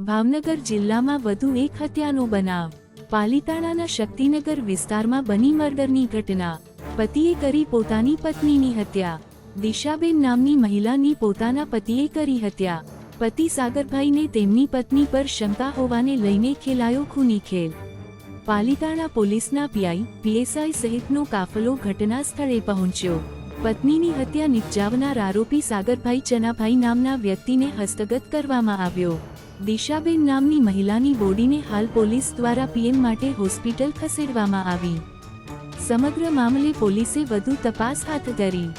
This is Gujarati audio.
ભાવનગર જિલ્લામાં વધુ એક હત્યાનો બનાવ। પાલિતાણાના શક્તિનગર વિસ્તારમાં બની મર્ડરની ઘટના। પતિએ કરી પોતાની પત્નીની હત્યા। દિશાબેન નામની મહિલાની પોતાના પતિએ કરી હત્યા। પતિ સાગરભાઈને તેમની પત્ની પર શંકા હોવાને લઈને ખેલાયો ખૂની ખેલ। પાલિતાણા પોલીસના પીઆઈ, પીએસઆઈ સહિતનો કાફલો ઘટના સ્થળે પહોંચ્યો। પત્નીની હત્યા નિપજાવનાર આરોપી સાગરભાઈ ચનાભાઈ નામના વ્યક્તિને હસ્તગત કરવામાં આવ્યો। દિશાબેન નામની મહિલાની બોડીને હાલ પોલીસ દ્વારા પીએમ માટે હોસ્પિટલ ખસેડવામાં આવી। સમગ્ર મામલે પોલીસે વધુ તપાસ હાથ ધરી।